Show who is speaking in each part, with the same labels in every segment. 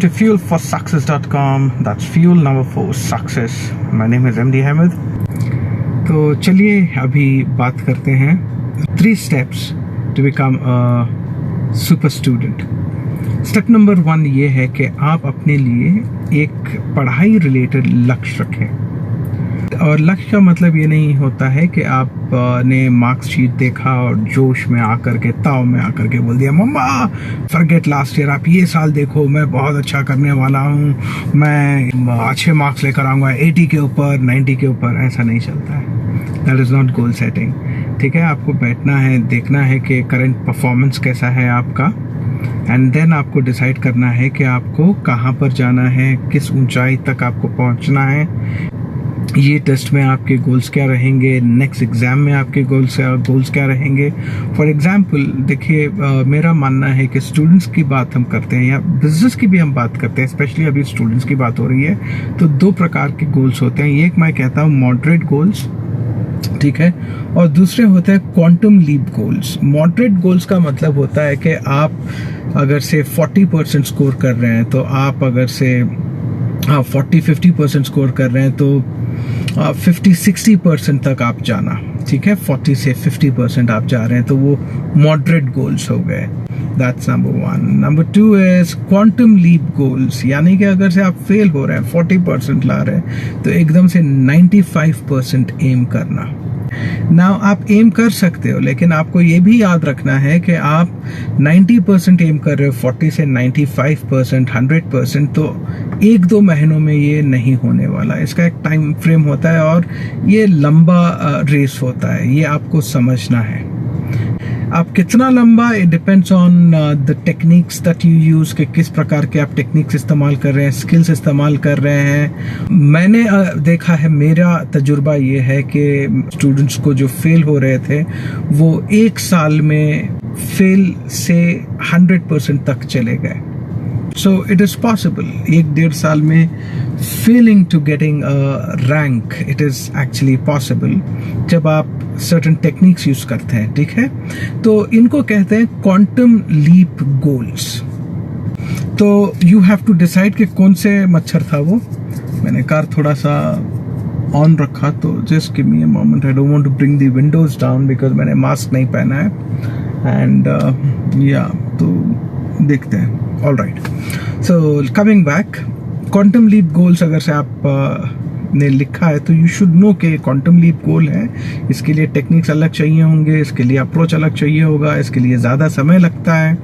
Speaker 1: to fuelforsuccess.com. That's fuel number 4 success. My name is MD Hamid. तो चलिए अभी बात करते हैं 3 steps to become a super student. Step number 1 ये है कि आप अपने लिए एक पढ़ाई रिलेटेड लक्ष्य रखें। और लक्ष्य का मतलब ये नहीं होता है कि आपने मार्क्स शीट देखा और जोश में आकर के ताव में आकर के बोल दिया मम्मा फॉरगेट लास्ट ईयर, आप ये साल देखो मैं बहुत अच्छा करने वाला हूँ, मैं अच्छे मार्क्स लेकर आऊँगा 80 के ऊपर 90 के ऊपर। ऐसा नहीं चलता है। That is not goal setting. ठीक है, आपको बैठना है, देखना है कि करंट परफॉर्मेंस कैसा है आपका, एंड देन आपको डिसाइड करना है कि आपको कहाँ पर जाना है, किस ऊंचाई तक आपको पहुँचना है। ये टेस्ट में आपके गोल्स क्या रहेंगे, नेक्स्ट एग्ज़ाम में आपके गोल्स क्या रहेंगे। फॉर एग्जांपल देखिए, मेरा मानना है कि स्टूडेंट्स की बात हम करते हैं या बिजनेस की भी हम बात करते हैं, स्पेशली अभी स्टूडेंट्स की बात हो रही है, तो 2 प्रकार के गोल्स होते हैं। एक मैं कहता हूँ मॉडरेट गोल्स, ठीक है, और दूसरे होते हैं quantum leap goals. Moderate goals का मतलब होता है कि आप अगर से 40% स्कोर कर रहे हैं, तो आप अगर से 40-50% स्कोर कर रहे हैं तो 50-60% तक आप जाना। ठीक है, 40 से 50% आप जा रहे हैं तो वो मॉडरेट गोल्स हो गए। That's number 1। Number 2 is quantum leap goals, यानी कि अगर से आप फेल हो रहे हैं, 40% ला रहे हैं, तो एकदम से 95% एम करना। नाउ आप एम कर सकते हो, लेकिन आपको ये भी याद रखना है कि आप 90% एम कर रहे हो, 40 से 95%, 100%, तो 1-2 महीनों में ये नहीं होने वाला। इसका एक टाइम फ्रेम होता है और ये लंबा रेस होता है, ये आपको समझना है। आप कितना लंबा, it depends on the techniques that you use, कि किस प्रकार के आप टेक्निक्स इस्तेमाल कर रहे हैं, स्किल्स इस्तेमाल कर रहे हैं। मैंने देखा है, मेरा तजुर्बा ये है कि स्टूडेंट्स को जो फेल हो रहे थे वो 1 साल में फेल से 100% तक चले गए। So it is possible 1-1.5 साल में failing to getting a rank, it is actually possible जब आप certain techniques यूज करते हैं। ठीक है, तो इनको कहते हैं quantum leap goals। तो you have to decide कि कौन से मच्छर था वो। मैंने कार थोड़ा सा ऑन रखा, तो just give me a moment, I don't want to bring the windows down because मैंने मास्क नहीं पहना है, एंड तो देखते हैं। All right, so coming back, quantum leap goals अगर से आप ने लिखा है तो यू शुड नो कि क्वांटम लीप गोल है। इसके लिए टेक्निक्स अलग चाहिए होंगे, इसके लिए अप्रोच अलग चाहिए होगा, इसके लिए ज़्यादा समय लगता है।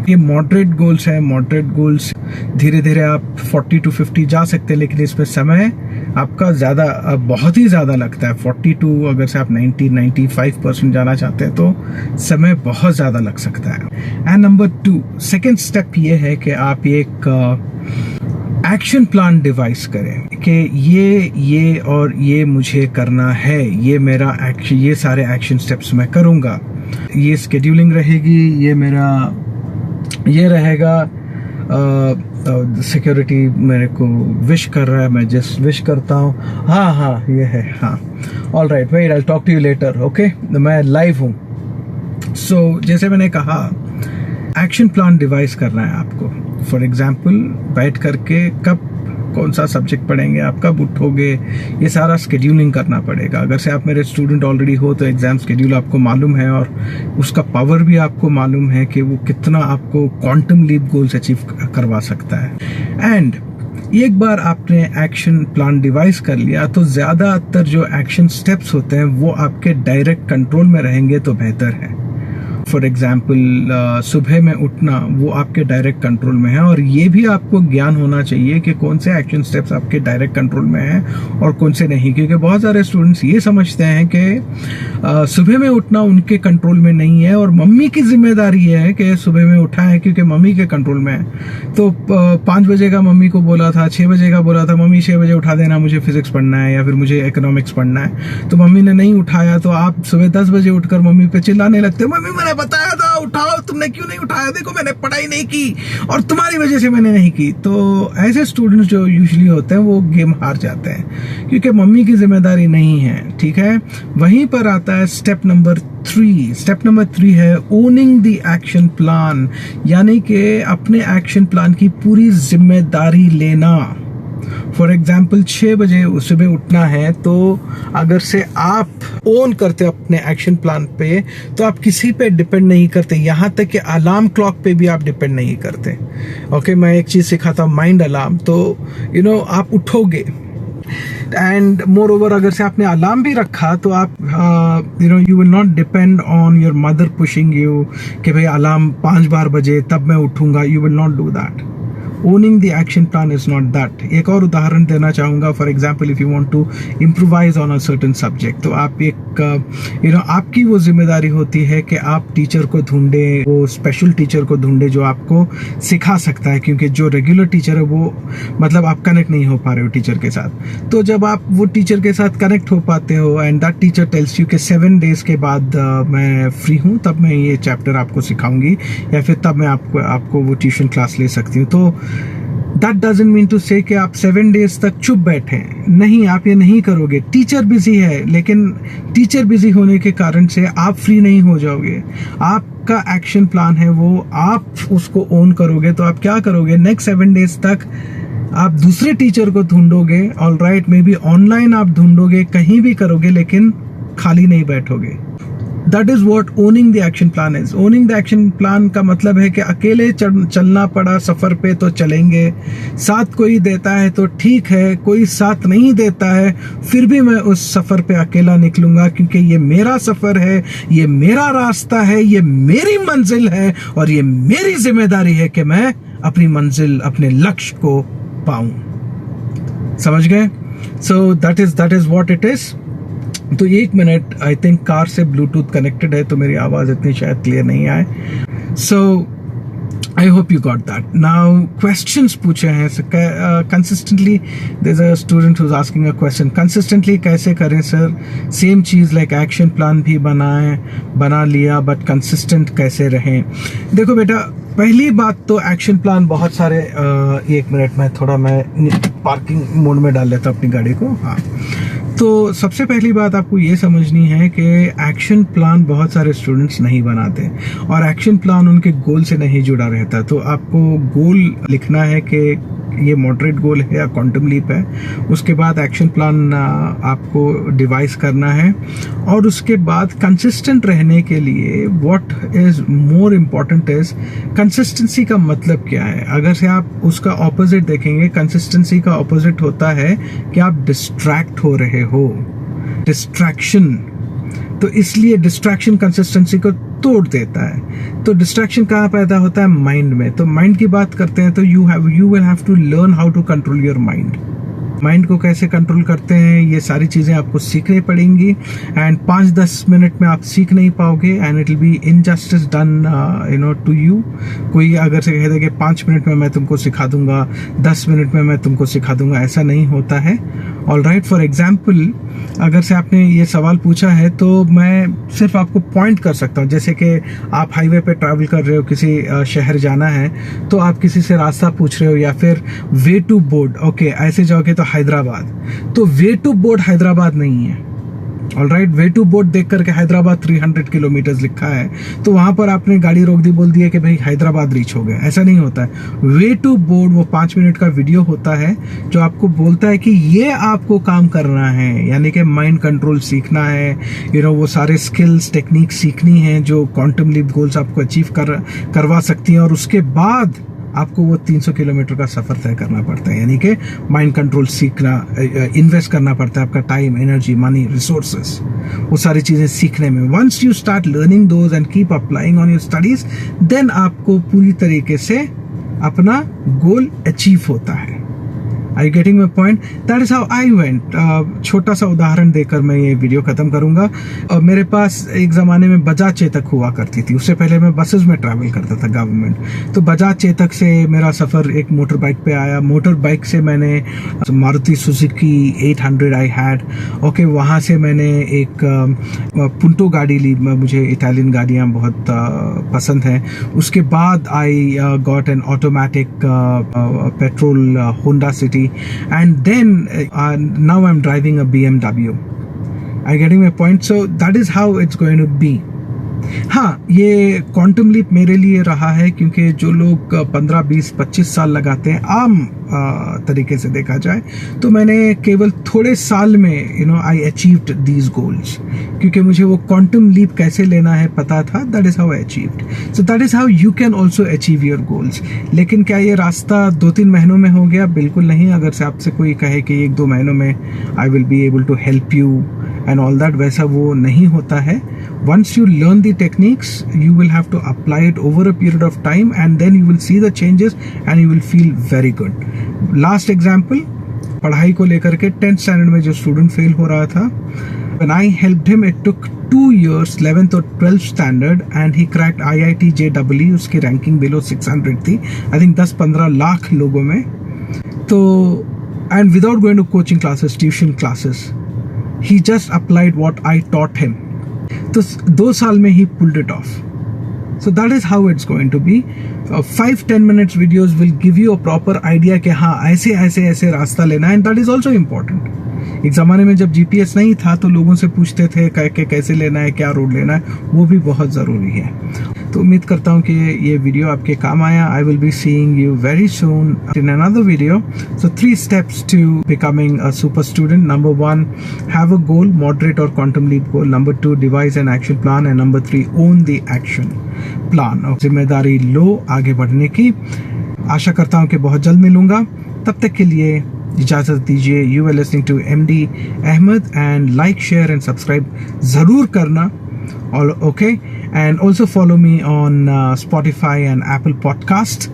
Speaker 1: ये मॉडरेट गोल्स है। मॉडरेट गोल्स धीरे धीरे आप 40 to 50 जा सकते हैं, लेकिन इसमें समय आपका ज़्यादा, बहुत ही ज़्यादा लगता है। 42 अगर से आप 90-95% जाना चाहते हैं तो समय बहुत ज़्यादा लग सकता है। एंड नंबर 2, सेकेंड स्टेप ये है कि आप एक एक्शन प्लान डिवाइस करें कि ये और ये मुझे करना है, ये मेरा एक्शन, ये सारे एक्शन स्टेप्स मैं करूँगा। ये स्केड्यूलिंग रहेगी, ये मेरा ये रहेगा। सिक्योरिटी मेरे को विश कर रहा है, मैं जस्ट विश करता हूँ। हाँ ये है, हाँ। All right, wait, I will talk to you later, okay. मैं लाइव हूँ। सो जैसे मैंने कहा, एक्शन प्लान डिवाइस करना है आपको। फॉर एग्जाम्पल, बैठ करके कब कौन सा सब्जेक्ट पढ़ेंगे, आप कब उठोगे, ये सारा स्केड्यूलिंग करना पड़ेगा। अगर से आप मेरे स्टूडेंट ऑलरेडी हो तो एग्जाम स्केड्यूल आपको मालूम है और उसका पावर भी आपको मालूम है कि वो कितना आपको क्वांटम लीप गोल्स अचीव करवा सकता है। एंड एक बार आपने एक्शन प्लान डिवाइस कर लिया तो ज़्यादातर जो एक्शन स्टेप्स होते हैं वो आपके डायरेक्ट कंट्रोल में रहेंगे तो बेहतर है। फॉर एग्जाम्पल, सुबह में उठना वो आपके डायरेक्ट कंट्रोल में है, और ये भी आपको ज्ञान होना चाहिए कि कौन से एक्शन स्टेप्स आपके डायरेक्ट कंट्रोल में हैं और कौन से नहीं। क्योंकि बहुत सारे स्टूडेंट्स ये समझते हैं कि सुबह में उठना उनके कंट्रोल में नहीं है और मम्मी की जिम्मेदारी है कि सुबह में उठा है क्योंकि मम्मी के कंट्रोल में है। तो 5 बजे का मम्मी को बोला था, 6 बजे का बोला था, मम्मी 6 बजे उठा देना, मुझे फिजिक्स पढ़ना है या फिर मुझे इकोनॉमिक्स पढ़ना है, तो मम्मी ने नहीं उठाया, तो आप सुबह 10 बजे उठकर मम्मी पे चिल्लाने लगते, मम्मी मैंने बताया था उठाओ, तुमने क्यों नहीं उठाया, देखो मैंने पढ़ाई नहीं की और तुम्हारी वजह से मैंने नहीं की। तो ऐसे स्टूडेंट्स जो यूजुअली होते हैं वो गेम हार जाते हैं क्योंकि मम्मी की जिम्मेदारी नहीं है, ठीक है। वहीं पर आता है स्टेप नंबर 3। स्टेप नंबर 3 है ओनिंग द एक्शन प्लान, यानी कि अपने एक्शन प्लान की पूरी जिम्मेदारी लेना। फॉर एग्जाम्पल 6 बजे सुबह उठना है, तो अगर से आप ओन करते अपने एक्शन प्लान पे तो आप किसी पे डिपेंड नहीं करते, यहाँ तक कि अलार्म क्लॉक पे भी आप डिपेंड नहीं करते। ओके, मैं एक चीज़ सिखाता हूँ, माइंड अलार्म। तो आप उठोगे एंड मोर ओवर अगर से आपने अलार्म भी रखा तो आप you will not depend on your mother pushing you कि भाई अलार्म 5 बार बजे तब मैं उठूंगा। You will not do that. Owning the action plan is not that. एक और उदाहरण देना चाहूँगा। For example if you want to improvise on a certain subject, तो आप एक आपकी वो जिम्मेदारी होती है कि आप टीचर को ढूंढे, वो स्पेशल टीचर को ढूंढे जो आपको सिखा सकता है, क्योंकि जो रेगुलर टीचर है वो मतलब आप कनेक्ट नहीं हो पा रहे हो टीचर के साथ। तो जब आप वो टीचर के साथ कनेक्ट हो पाते हो and that teacher tells you कि 7 डेज के बाद मैं फ्री हूँ, तब मैं ये चैप्टर आपको सिखाऊंगी या फिर तब मैं आपको वो ट्यूशन क्लास ले सकती हूँ। तो दैट डजंट मीन टू से कि आप 7 डेज तक चुप बैठे, नहीं, आप ये नहीं करोगे। टीचर बिजी है, लेकिन टीचर बिजी होने के कारण से आप फ्री नहीं हो जाओगे। आपका एक्शन प्लान है वो आप उसको ओन करोगे, तो आप क्या करोगे, नेक्स्ट 7 डेज तक आप दूसरे टीचर को ढूंढोगे, ऑलराइट, मे बी ऑनलाइन आप ढूंढोगे, कहीं भी करोगे, लेकिन खाली नहीं बैठोगे। That is what owning the action plan is. Owning the action plan का मतलब है कि अकेले चलना पड़ा सफर पे तो चलेंगे, साथ कोई देता है तो ठीक है, कोई साथ नहीं देता है फिर भी मैं उस सफर पे अकेला निकलूंगा, क्योंकि ये मेरा सफर है, ये मेरा रास्ता है, ये मेरी मंजिल है और ये मेरी जिम्मेदारी है कि मैं अपनी मंजिल, अपने लक्ष्य को पाऊं। समझ गए? So that is what it is. तो 1 मिनट, आई थिंक कार से ब्लूटूथ कनेक्टेड है तो मेरी आवाज़ इतनी शायद क्लियर नहीं आए। So I hope you got that. Now questions पूछे हैं consistently. There is a student who is asking a question, consistently कैसे करें सर, सेम चीज़ लाइक एक्शन प्लान भी बना लिया बट कंसिस्टेंट कैसे रहें। देखो बेटा, पहली बात तो एक्शन प्लान बहुत सारे 1 मिनट में थोड़ा मैं पार्किंग मोड में डाल लेता अपनी गाड़ी को। हाँ, तो सबसे पहली बात आपको ये समझनी है कि एक्शन प्लान बहुत सारे स्टूडेंट्स नहीं बनाते और एक्शन प्लान उनके गोल से नहीं जुड़ा रहता। तो आपको गोल लिखना है कि ये मॉडरेट गोल है या क्वांटम लीप है, उसके बाद एक्शन प्लान आपको डिवाइस करना है और उसके बाद कंसिस्टेंट रहने के लिए what is more important is consistency का मतलब क्या है। अगर से आप उसका ऑपोजिट देखेंगे, कंसिस्टेंसी का ऑपोजिट होता है कि आप डिस्ट्रैक्ट हो रहे हो, डिस्ट्रैक्शन। तो इसलिए डिस्ट्रैक्शन कंसिस्टेंसी को तोड़ देता है। तो डिस्ट्रैक्शन कहाँ पैदा होता है, माइंड में। तो माइंड की बात करते हैं तो you will have to learn how to control your mind. Mind को कैसे कंट्रोल करते हैं, ये सारी चीज़ें आपको सीखनी पड़ेंगी एंड 5-10 मिनट में आप सीख नहीं पाओगे and it will be injustice done to you. कोई अगर से कह दे कि 5 मिनट में मैं तुमको सिखा दूंगा, 10 मिनट में मैं तुमको सिखा दूंगा, ऐसा नहीं होता है। ऑलराइट, फॉर एग्जाम्पल अगर से आपने ये सवाल पूछा है तो मैं सिर्फ आपको पॉइंट कर सकता हूँ। जैसे कि आप हाईवे पे ट्रैवल कर रहे हो, किसी शहर जाना है, तो आप किसी से रास्ता पूछ रहे हो या फिर वे टू बोर्ड, ओके ऐसे जाओगे तो हैदराबाद, तो वे टू बोर्ड हैदराबाद नहीं है। ऑलराइट, वे टू बोर्ड देख करके हैदराबाद 300 किलोमीटर लिखा है, तो वहां पर आपने गाड़ी रोक दी, बोल दिया कि भाई हैदराबाद रीच हो गया, ऐसा नहीं होता है। वे टू बोर्ड वो 5 मिनट का वीडियो होता है जो आपको बोलता है कि ये आपको काम करना है, यानी कि माइंड कंट्रोल सीखना है, वो सारे स्किल्स टेक्निक सीखनी है जो क्वांटम लीप गोल्स आपको अचीव करवा सकती हैं। और उसके बाद आपको वो 300 किलोमीटर का सफर तय करना पड़ता है, यानी कि माइंड कंट्रोल सीखना, इन्वेस्ट करना पड़ता है आपका टाइम, एनर्जी, मनी, रिसोर्सेस, वो सारी चीजें सीखने में। Once you start learning those and keep applying on your studies, then आपको पूरी तरीके से अपना गोल अचीव होता है। Are you getting my point? That is how I went. छोटा सा उदाहरण देकर मैं ये वीडियो खत्म करूंगा. मेरे पास एक ज़माने में बजाज चेतक हुआ करती थी. उससे पहले मैं बसेस में ट्रैवल करता था गवर्नमेंट. तो बजाज चेतक से मेरा सफ़र एक मोटर बाइक पे आया. मोटर बाइक से मैंने Maruti Suzuki 800 I had. Okay, वहाँ से मैंने एक पुंटो गाड़ी ली. मुझे इटालियन गाड़ियाँ बहुत पसंद हैं. उसके बाद I got an automatic petrol Honda city. And then now I'm driving a BMW. Are you getting my point? So that is how it's going to be. हाँ, ये क्वांटम लीप मेरे लिए रहा है क्योंकि जो लोग 15, 20, 25 साल लगाते हैं आम तरीके से देखा जाए तो मैंने केवल थोड़े साल में आई अचीव्ड दीज गोल्स क्योंकि मुझे वो क्वांटम लीप कैसे लेना है पता था. That is how I achieved. So that is how you can also achieve your goals. लेकिन क्या ये रास्ता 2-3 महीनों में हो गया? बिल्कुल नहीं. अगर से आपसे कोई कहे कि 1-2 महीनों में I will be able to help you and all that, वैसा वो नहीं होता है. Once you learn the techniques, you will have to apply it over a period of time and then you will see the changes and you will feel very good. Last example, पढ़ाई को लेकर के 10th standard में जो student fail हो रहा था, when I helped him, it took 2 years, 11th और 12th standard, and he cracked IIT JEE. उसकी ranking below 600 थी. I think 10-15 लाख लोगों में. तो and without going to coaching classes, tuition classes, he just applied what I taught him. तो 2 साल में ही pulled it off. So that is how it's going to be. 5-10 minutes videos will give you a proper idea कि हाँ ऐसे रास्ता लेना है. And that is also important. एक ज़माने में जब GPS नहीं था तो लोगों से पूछते थे कि कैसे लेना है, क्या रोड लेना है. वो भी बहुत ज़रूरी है. तो उम्मीद करता हूँ कि ये वीडियो आपके काम आया. I will be seeing you very soon in another video. So 3 steps to becoming a super student. Number 1, have a goal, moderate or quantum leap goal. Number 2, devise an action plan. And number 3, own the action plan. और जिम्मेदारी लो आगे बढ़ने की. आशा करता हूँ कि बहुत जल्द मिलूंगा. तब तक के लिए इजाज़त दीजिए. You are listening to MD Ahmed and like, share and subscribe ज़रूर करना. All okay, and also follow me on Spotify and Apple Podcast.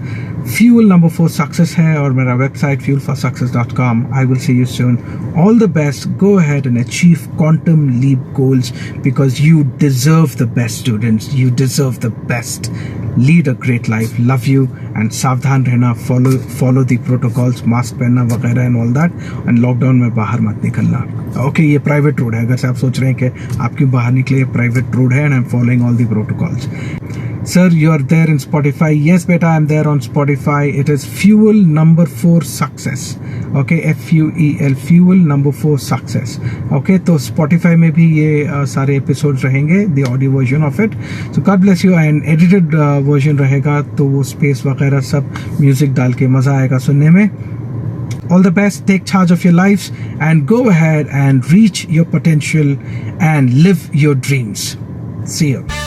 Speaker 1: Fuel number 4 success है और मेरा website fuelforsuccess.com. I will see you soon. All the best. Go ahead and achieve quantum leap goals because you deserve the best, students. You deserve the best. Lead a great life. Love you and सावधान रहना. Follow the protocols. Mask पहनना वगैरह and all that. And lockdown में बाहर मत निकलना. Okay, ये private road है. अगर से आप सोच रहे हैं कि आप क्यों बाहर निकले, प्राइवेट रोड है and I'm following all the protocols. Sir, you're there in Spotify. Yes, beta, I'm there on Spotify. It is Fuel number 4 Success. Okay, FUEL, Fuel number 4 Success. Okay, तो Spotify में भी ये सारे episodes रहेंगे, the audio version of it. So God bless you. And edited version रहेगा, तो वो space वगैरह सब music डाल के मज़ा आएगा सुनने में. All the best. Take charge of your lives and go ahead and reach your potential and live your dreams. See you.